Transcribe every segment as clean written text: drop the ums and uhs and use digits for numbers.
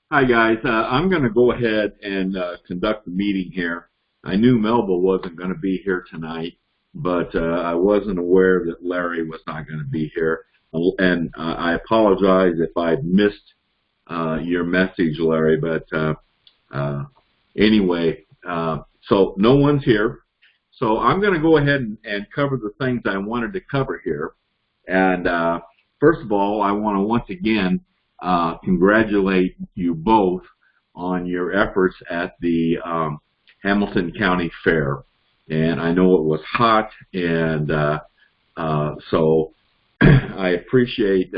Hi guys, I'm going to go ahead and conduct the meeting here. I knew Melba wasn't going to be here tonight, but I wasn't aware that Larry was not going to be here. And I apologize if I missed your message, Larry, but anyway, so no one's here. So I'm going to go ahead and cover the things I wanted to cover here. And first of all, I want to once again congratulate you both on your efforts at the Hamilton County Fair. And I know it was hot, and so I appreciate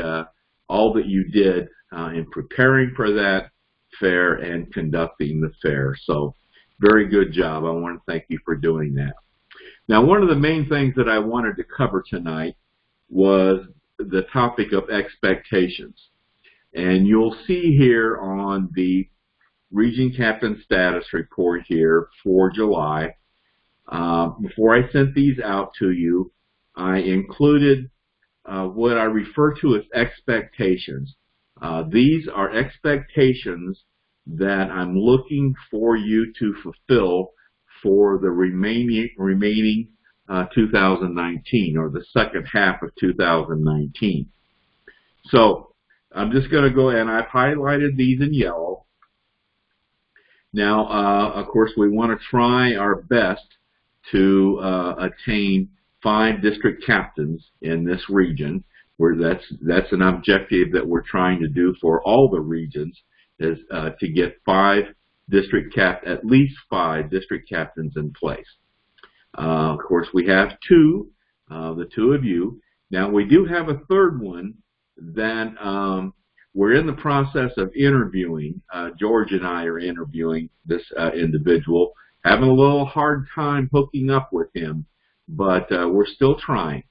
all that you did in preparing for that fair and conducting the fair. So very good job. I want to thank you for doing that. Now, one of the main things that I wanted to cover tonight was the topic of expectations. And you'll see here on the Region Captain Status Report here for July, before I sent these out to you, I included what I refer to as expectations. These are expectations that I'm looking for you to fulfill for the remaining 2019, or the second half of 2019. So I'm just going to go, and I've highlighted these in yellow. Now, of course, we want to try our best to attain 5 district captains in this region, where that's an objective that we're trying to do for all the regions, is to get at least 5 district captains in place. Of course, we have 2, the 2 of you. Now, we do have a third one that we're in the process of interviewing. George and I are interviewing this individual, having a little hard time hooking up with him, but we're still trying.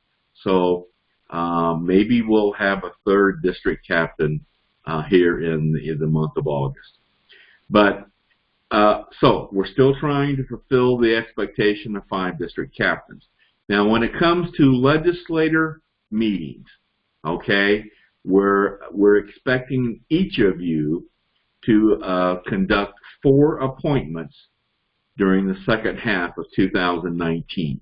So maybe we'll have a 3rd district captain here in the month of August. But so we're still trying to fulfill the expectation of 5 district captains. Now, when it comes to legislator meetings, okay, we're expecting each of you to conduct 4 appointments during the second half of 2019.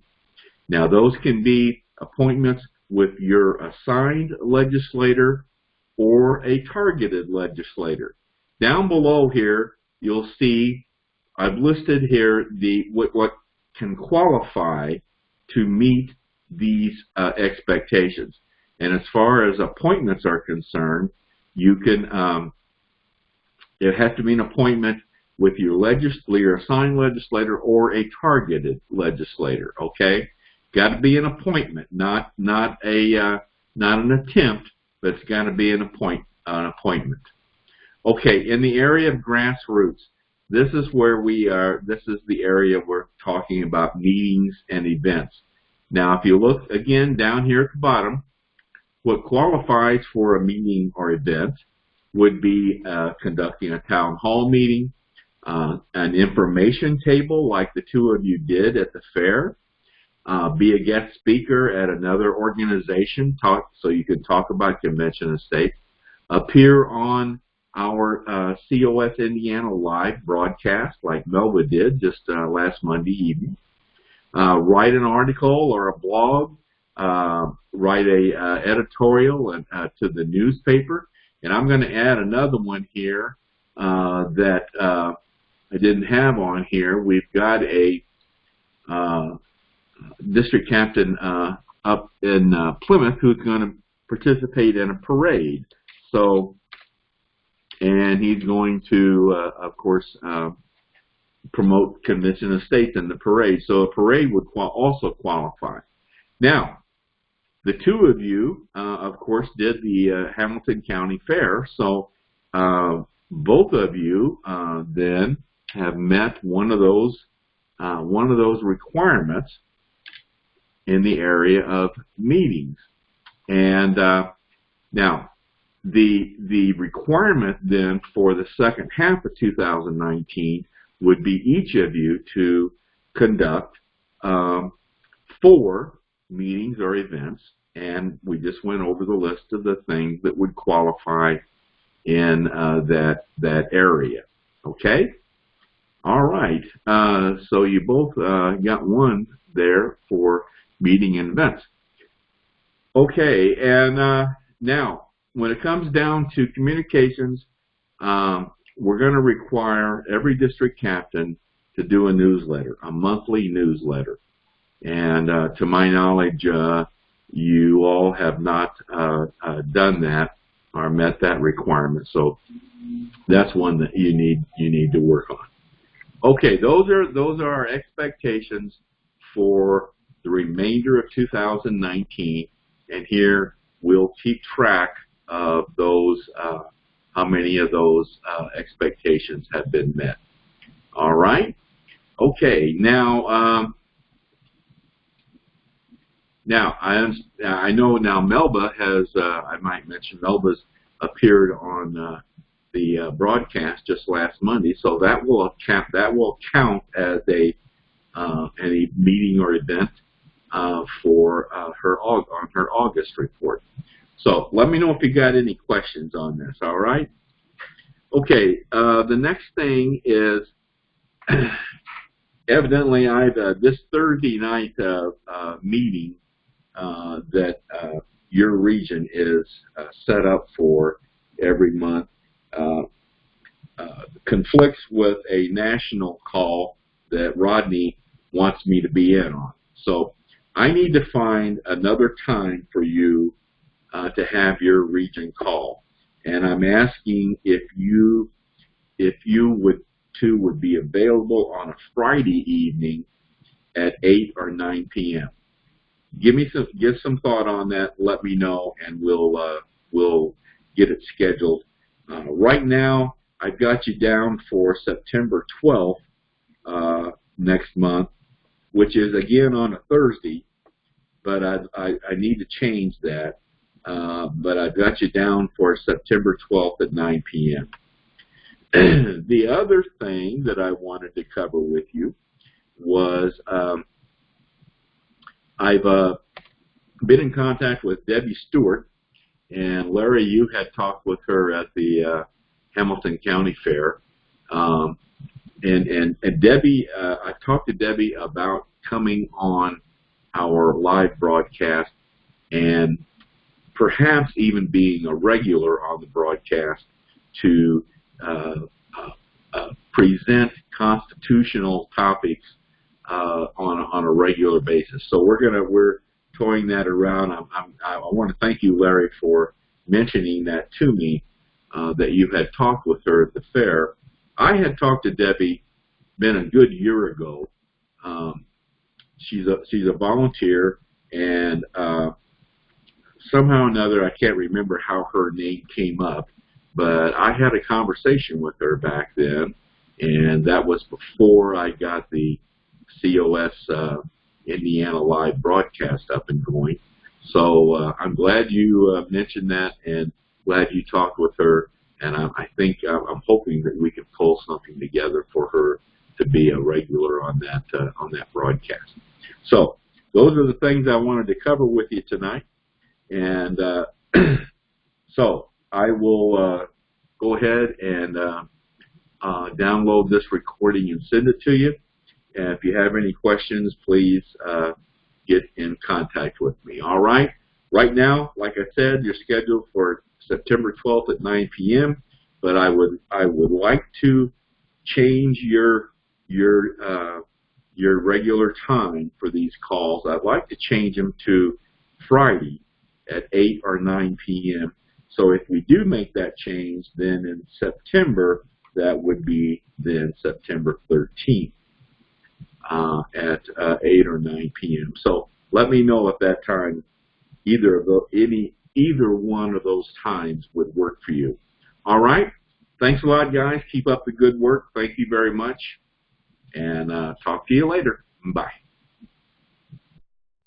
Now, those can be appointments with your assigned legislator or a targeted legislator. Down below here, you'll see I've listed here what can qualify to meet these expectations. And as far as appointments are concerned, you can it has to be an appointment with your assigned legislator or a targeted legislator. Okay, got to be an appointment, not an attempt, but it's got to be an appointment. Okay, in the area of grassroots, this is where we are. This is the area we're talking about meetings and events. Now, if you look again down here at the bottom, what qualifies for a meeting or event would be conducting a town hall meeting, an information table like the 2 of you did at the fair, be a guest speaker at another organization, so you can talk about convention and state, appear on our COS Indiana live broadcast like Melba did just last Monday evening, write an article or a blog, write a editorial to the newspaper. And I'm going to add another one here that I didn't have on here. We've got a district captain up in Plymouth who's going to participate in a parade. So, and he's going to, of course, promote convention of states in the parade. So a parade would also qualify. Now, the 2 of you, of course, did the Hamilton County Fair. So both of you then have met one of those requirements in the area of meetings. And now, the requirement then for the second half of 2019 would be each of you to conduct 4 meetings or events, and we just went over the list of the things that would qualify in that area. Okay? All right. So you both got one there for meeting and events. Okay, and now when it comes down to communications, we're going to require every district captain to do a newsletter, a monthly newsletter. And to my knowledge, you all have not done that or met that requirement. So that's one that you need to work on. Okay, those are our expectations for the remainder of 2019, and here we'll keep track of those, how many of those expectations have been met. All right. Okay. Now, I know now Melba has. I might mention Melba's appeared on the broadcast just last Monday, so that will count as any meeting or event for her August report. So let me know if you got any questions on this. All right. Okay. The next thing is evidently this Thursday night meeting that your region is set up for every month conflicts with a national call that Rodney wants me to be in on. So I need to find another time for you to have your region call, and I'm asking if you would be available on a Friday evening at 8 or 9 p.m. Give some thought on that. Let me know, and we'll get it scheduled. Right now, I've got you down for September 12th next month, which is again on a Thursday, but I need to change that. But I've got you down for September 12th at 9 p.m. The other thing that I wanted to cover with you was I've been in contact with Debbie Stewart, and Larry, you had talked with her at the Hamilton County Fair, and Debbie, I talked to Debbie about coming on our live broadcast and perhaps even being a regular on the broadcast to present constitutional topics on a regular basis. So we're toying that around. I want to thank you, Larry, for mentioning that to me, that you had talked with her at the fair. I had talked to Debbie, been a good year ago. She's a volunteer, and somehow or another, I can't remember how her name came up, but I had a conversation with her back then, and that was before I got the COS Indiana Live broadcast up and going. So I'm glad you mentioned that, and glad you talked with her, and I'm hoping that we can pull something together for her to be a regular on that broadcast. So those are the things I wanted to cover with you tonight. And so I will go ahead and download this recording and send it to you. And if you have any questions, please get in contact with me. All right. Right now, like I said, you're scheduled for September 12th at 9 p.m. But I would like to change your regular time for these calls. I'd like to change them to Friday at 8 or 9 p.m. So if we do make that change, then in September, that would be then September 13th at 8 or 9 p.m. So let me know if that time, either one of those times would work for you. All right. Thanks a lot, guys. Keep up the good work. Thank you very much. And talk to you later. Bye.